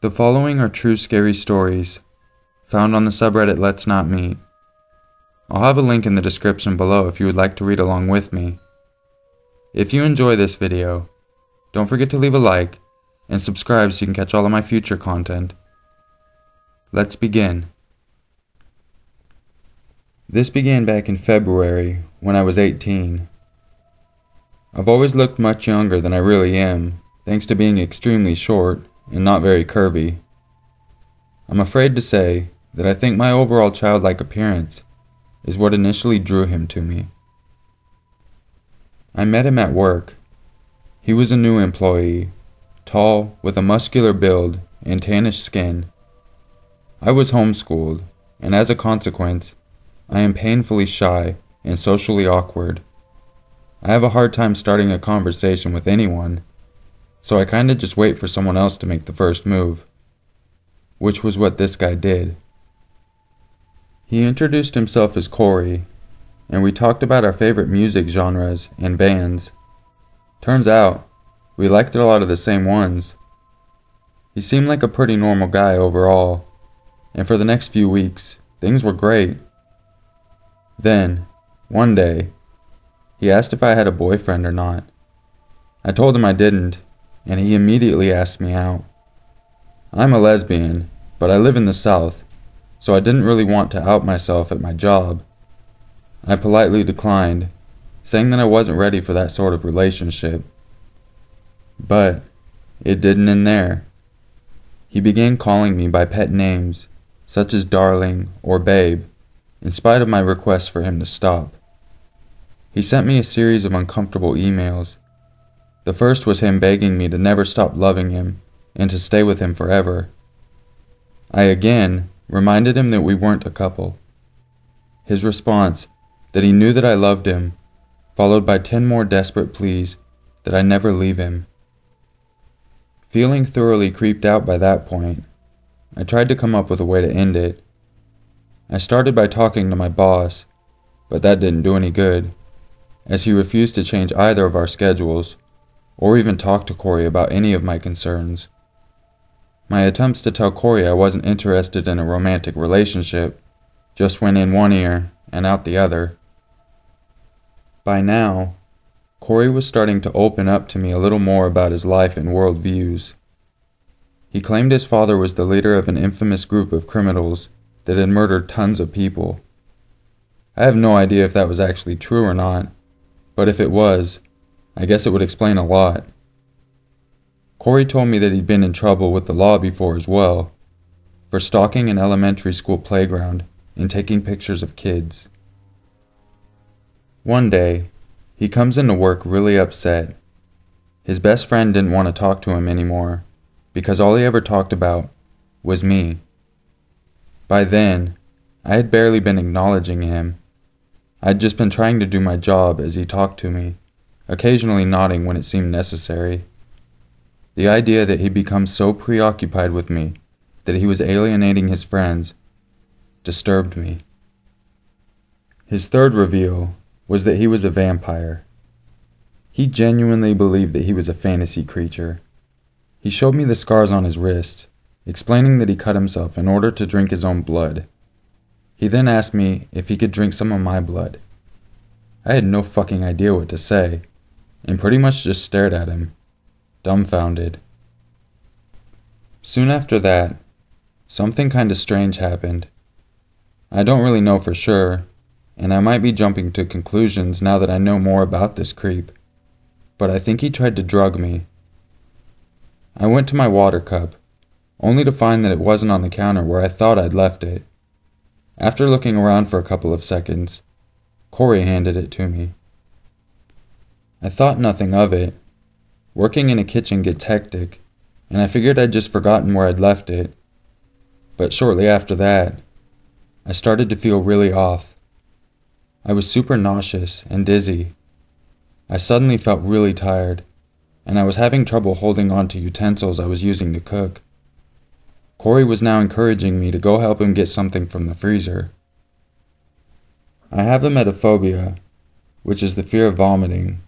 The following are true scary stories, found on the subreddit Let's Not Meet. I'll have a link in the description below if you would like to read along with me. If you enjoy this video, don't forget to leave a like and subscribe so you can catch all of my future content. Let's begin. This began back in February when I was 18. I've always looked much younger than I really am, thanks to being extremely short and not very curvy. I'm afraid to say that I think my overall childlike appearance is what initially drew him to me. I met him at work. He was a new employee, tall, with a muscular build and tannish skin. I was homeschooled, and as a consequence, I am painfully shy and socially awkward. I have a hard time starting a conversation with anyone, so I kinda just wait for someone else to make the first move, which was what this guy did. He introduced himself as Corey, and we talked about our favorite music genres and bands. Turns out, we liked a lot of the same ones. He seemed like a pretty normal guy overall, and for the next few weeks, things were great. Then, one day, he asked if I had a boyfriend or not. I told him I didn't, and he immediately asked me out. I'm a lesbian, but I live in the South, so I didn't really want to out myself at my job. I politely declined, saying that I wasn't ready for that sort of relationship. But it didn't end there. He began calling me by pet names, such as darling or babe, in spite of my request for him to stop. He sent me a series of uncomfortable emails. The first was him begging me to never stop loving him and to stay with him forever. I again reminded him that we weren't a couple. His response, that he knew that I loved him, followed by 10 more desperate pleas that I never leave him. Feeling thoroughly creeped out by that point, I tried to come up with a way to end it. I started by talking to my boss, but that didn't do any good, as he refused to change either of our schedules, or even talk to Corey about any of my concerns. My attempts to tell Corey I wasn't interested in a romantic relationship just went in one ear and out the other. By now, Corey was starting to open up to me a little more about his life and worldviews. He claimed his father was the leader of an infamous group of criminals that had murdered tons of people. I have no idea if that was actually true or not, but if it was, I guess it would explain a lot. Corey told me that he'd been in trouble with the law before as well, for stalking an elementary school playground and taking pictures of kids. One day, he comes into work really upset. His best friend didn't want to talk to him anymore, because all he ever talked about was me. By then, I had barely been acknowledging him. I'd just been trying to do my job as he talked to me, occasionally nodding when it seemed necessary. The idea that he'd become so preoccupied with me that he was alienating his friends disturbed me. His third reveal was that he was a vampire. He genuinely believed that he was a fantasy creature. He showed me the scars on his wrist, explaining that he cut himself in order to drink his own blood. He then asked me if he could drink some of my blood. I had no fucking idea what to say, and pretty much just stared at him, dumbfounded. Soon after that, something kinda strange happened. I don't really know for sure, and I might be jumping to conclusions now that I know more about this creep, but I think he tried to drug me. I went to my water cup, only to find that it wasn't on the counter where I thought I'd left it. After looking around for a couple of seconds, Corey handed it to me. I thought nothing of it. Working in a kitchen gets hectic, and I figured I'd just forgotten where I'd left it. But shortly after that, I started to feel really off. I was super nauseous and dizzy. I suddenly felt really tired, and I was having trouble holding on to utensils I was using to cook. Corey was now encouraging me to go help him get something from the freezer. I have emetophobia, which is the fear of vomiting,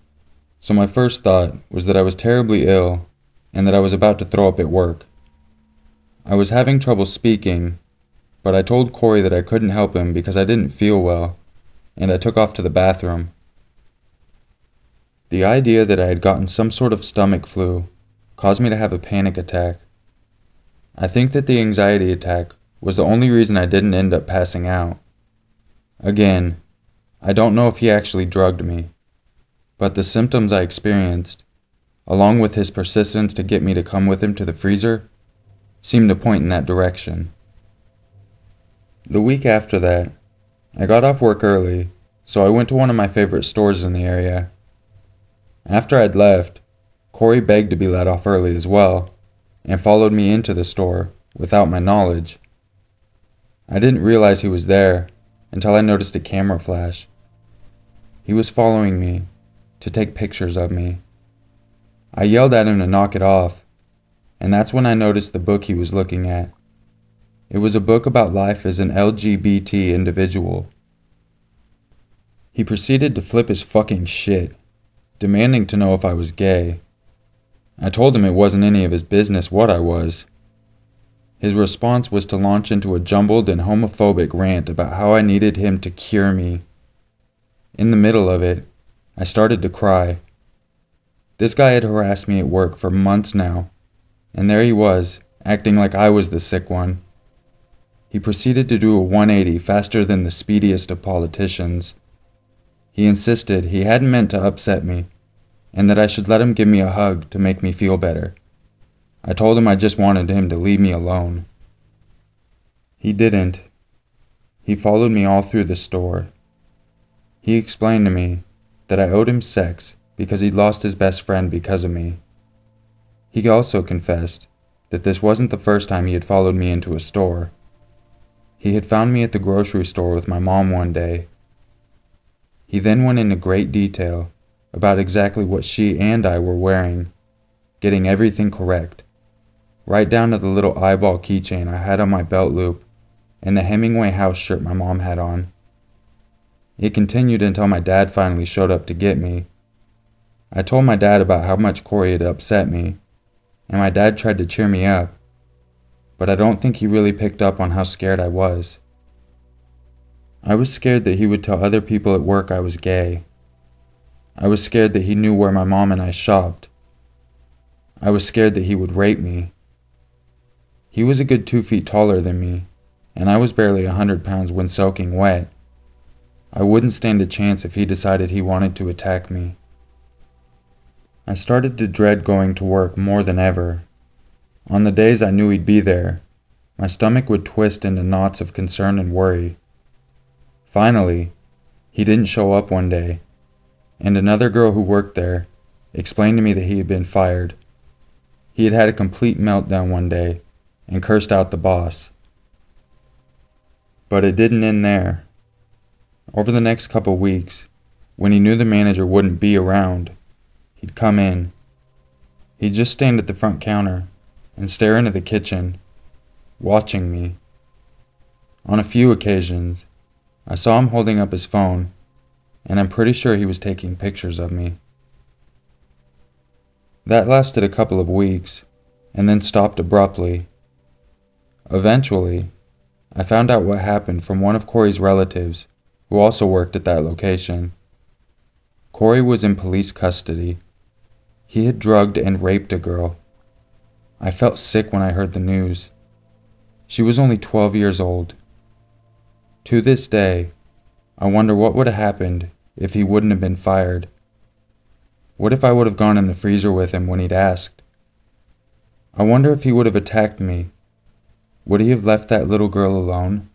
so my first thought was that I was terribly ill and that I was about to throw up at work. I was having trouble speaking, but I told Corey that I couldn't help him because I didn't feel well, and I took off to the bathroom. The idea that I had gotten some sort of stomach flu caused me to have a panic attack. I think that the anxiety attack was the only reason I didn't end up passing out. Again, I don't know if he actually drugged me, but the symptoms I experienced, along with his persistence to get me to come with him to the freezer, seemed to point in that direction. The week after that, I got off work early, so I went to one of my favorite stores in the area. After I'd left, Corey begged to be let off early as well, and followed me into the store without my knowledge. I didn't realize he was there until I noticed a camera flash. He was following me to take pictures of me. I yelled at him to knock it off, and that's when I noticed the book he was looking at. It was a book about life as an LGBT individual. He proceeded to flip his fucking shit, demanding to know if I was gay. I told him it wasn't any of his business what I was. His response was to launch into a jumbled and homophobic rant about how I needed him to cure me. In the middle of it, I started to cry. This guy had harassed me at work for months now, and there he was, acting like I was the sick one. He proceeded to do a 180 faster than the speediest of politicians. He insisted he hadn't meant to upset me, and that I should let him give me a hug to make me feel better. I told him I just wanted him to leave me alone. He didn't. He followed me all through the store. He explained to me that I owed him sex because he'd lost his best friend because of me. He also confessed that this wasn't the first time he had followed me into a store. He had found me at the grocery store with my mom one day. He then went into great detail about exactly what she and I were wearing, getting everything correct, right down to the little eyeball keychain I had on my belt loop and the Hemingway house shirt my mom had on. It continued until my dad finally showed up to get me. I told my dad about how much Corey had upset me, and my dad tried to cheer me up, but I don't think he really picked up on how scared I was. I was scared that he would tell other people at work I was gay. I was scared that he knew where my mom and I shopped. I was scared that he would rape me. He was a good 2 feet taller than me, and I was barely 100 pounds when soaking wet. I wouldn't stand a chance if he decided he wanted to attack me. I started to dread going to work more than ever. On the days I knew he'd be there, my stomach would twist into knots of concern and worry. Finally, he didn't show up one day, and another girl who worked there explained to me that he had been fired. He had had a complete meltdown one day and cursed out the boss. But it didn't end there. Over the next couple weeks, when he knew the manager wouldn't be around, he'd come in. He'd just stand at the front counter and stare into the kitchen, watching me. On a few occasions, I saw him holding up his phone, and I'm pretty sure he was taking pictures of me. That lasted a couple of weeks, and then stopped abruptly. Eventually, I found out what happened from one of Corey's relatives, who also worked at that location. Corey was in police custody. He had drugged and raped a girl. I felt sick when I heard the news. She was only 12 years old. To this day, I wonder what would have happened if he wouldn't have been fired. What if I would have gone in the freezer with him when he'd asked? I wonder if he would have attacked me. Would he have left that little girl alone?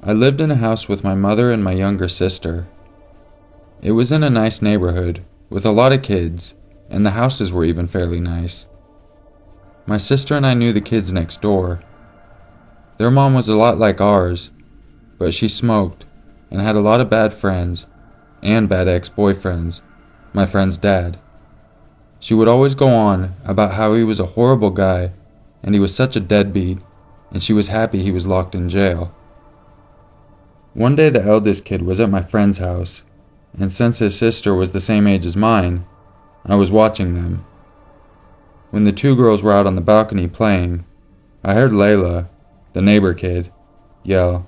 I lived in a house with my mother and my younger sister. It was in a nice neighborhood, with a lot of kids, and the houses were even fairly nice. My sister and I knew the kids next door. Their mom was a lot like ours, but she smoked and had a lot of bad friends and bad ex-boyfriends, my friend's dad. She would always go on about how he was a horrible guy and he was such a deadbeat, and she was happy he was locked in jail. One day the eldest kid was at my friend's house, and since his sister was the same age as mine, I was watching them. When the two girls were out on the balcony playing, I heard Layla, the neighbor kid, yell,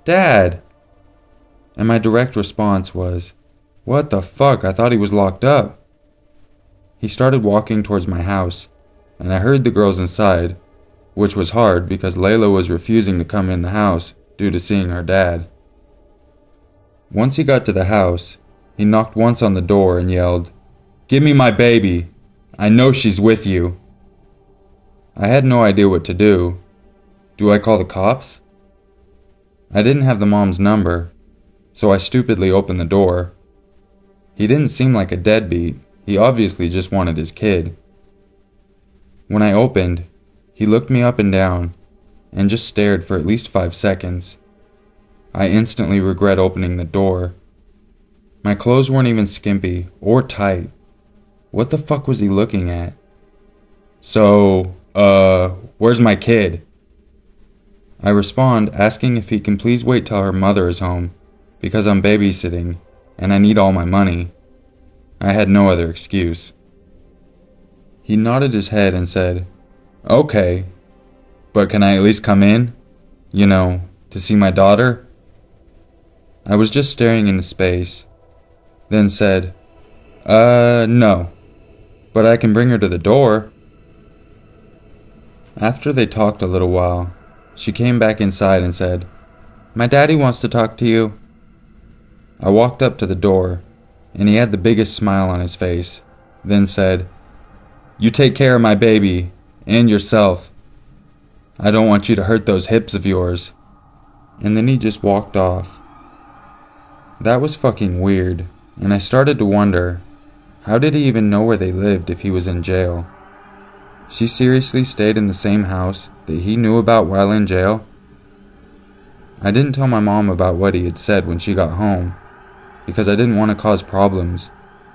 "Dad!" And my direct response was, "What the fuck? I thought he was locked up." He started walking towards my house, and I heard the girls inside, which was hard because Layla was refusing to come in the house due to seeing her dad. Once he got to the house, he knocked once on the door and yelled, "Give me my baby! I know she's with you!" I had no idea what to do. Do I call the cops? I didn't have the mom's number, so I stupidly opened the door. He didn't seem like a deadbeat. He obviously just wanted his kid. When I opened, he looked me up and down and just stared for at least 5 seconds. I instantly regret opening the door. My clothes weren't even skimpy or tight. What the fuck was he looking at? "So, where's my kid?" I respond asking if he can please wait till her mother is home because I'm babysitting and I need all my money. I had no other excuse. He nodded his head and said, "Okay, but can I at least come in? You know, to see my daughter?" I was just staring into space, then said, No, but I can bring her to the door." After they talked a little while, she came back inside and said, "My daddy wants to talk to you." I walked up to the door, and he had the biggest smile on his face, then said, "You take care of my baby, and yourself. I don't want you to hurt those hips of yours." And then he just walked off. That was fucking weird, and I started to wonder, how did he even know where they lived if he was in jail? She seriously stayed in the same house that he knew about while in jail? I didn't tell my mom about what he had said when she got home, because I didn't want to cause problems,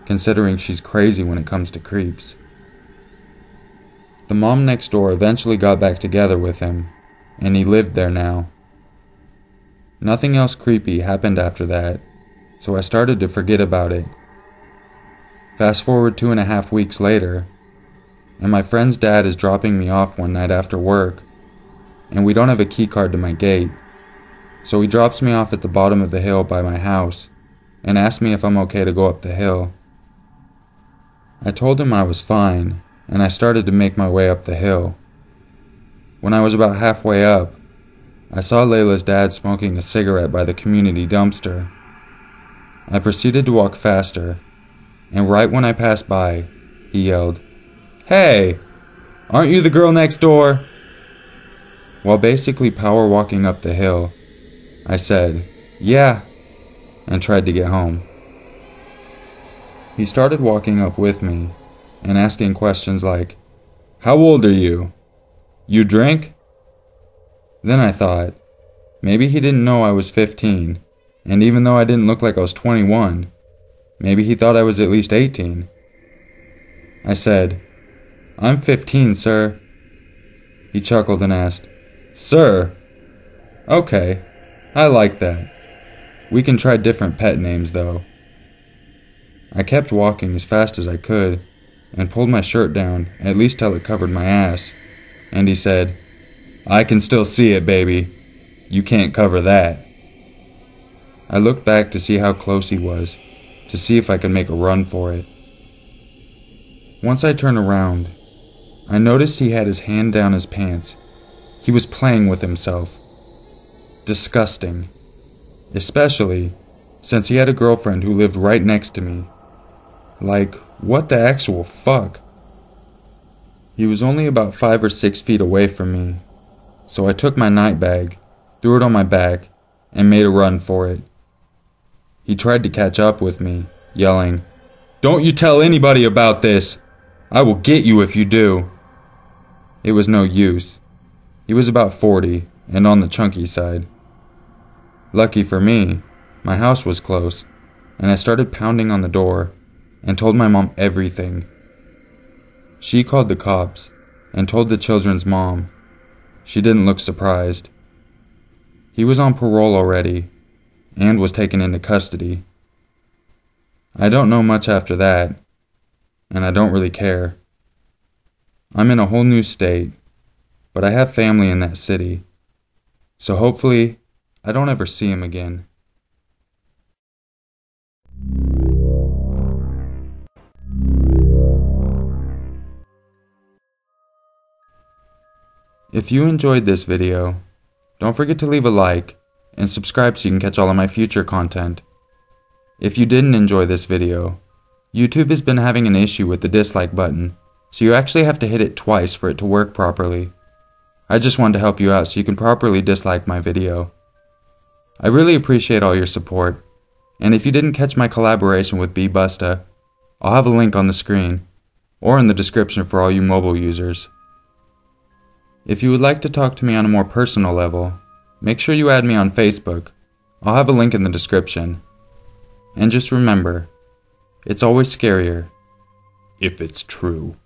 considering she's crazy when it comes to creeps. The mom next door eventually got back together with him, and he lived there now. Nothing else creepy happened after that, so I started to forget about it. Fast forward 2.5 weeks later, and my friend's dad is dropping me off one night after work, and we don't have a key card to my gate, so he drops me off at the bottom of the hill by my house and asks me if I'm okay to go up the hill. I told him I was fine, and I started to make my way up the hill. When I was about halfway up, I saw Layla's dad smoking a cigarette by the community dumpster. I proceeded to walk faster, and right when I passed by, he yelled, "Hey, aren't you the girl next door?" While basically power walking up the hill, I said, "Yeah," and tried to get home. He started walking up with me and asking questions like, "How old are you? You drink?" Then I thought, maybe he didn't know I was 15, and even though I didn't look like I was 21, maybe he thought I was at least 18. I said, "I'm 15, sir." He chuckled and asked, "Sir? Okay, I like that. We can try different pet names, though." I kept walking as fast as I could and pulled my shirt down, at least till it covered my ass, and he said, "I can still see it, baby. You can't cover that." I looked back to see how close he was, to see if I could make a run for it. Once I turned around, I noticed he had his hand down his pants. He was playing with himself. Disgusting. Especially since he had a girlfriend who lived right next to me. Like, what the actual fuck? He was only about 5 or 6 feet away from me, so I took my night bag, threw it on my back, and made a run for it. He tried to catch up with me, yelling, "Don't you tell anybody about this! I will get you if you do." It was no use. He was about 40 and on the chunky side. Lucky for me, my house was close, and I started pounding on the door and told my mom everything. She called the cops and told the children's mom. She didn't look surprised. He was on parole already and was taken into custody. I don't know much after that, and I don't really care. I'm in a whole new state, but I have family in that city, so hopefully I don't ever see him again. If you enjoyed this video, don't forget to leave a like and subscribe so you can catch all of my future content. If you didn't enjoy this video, YouTube has been having an issue with the dislike button, so you actually have to hit it twice for it to work properly. I just wanted to help you out so you can properly dislike my video. I really appreciate all your support, and if you didn't catch my collaboration with Be.Busta, I'll have a link on the screen, or in the description for all you mobile users. If you would like to talk to me on a more personal level, make sure you add me on Facebook. I'll have a link in the description. And just remember, it's always scarier if it's true.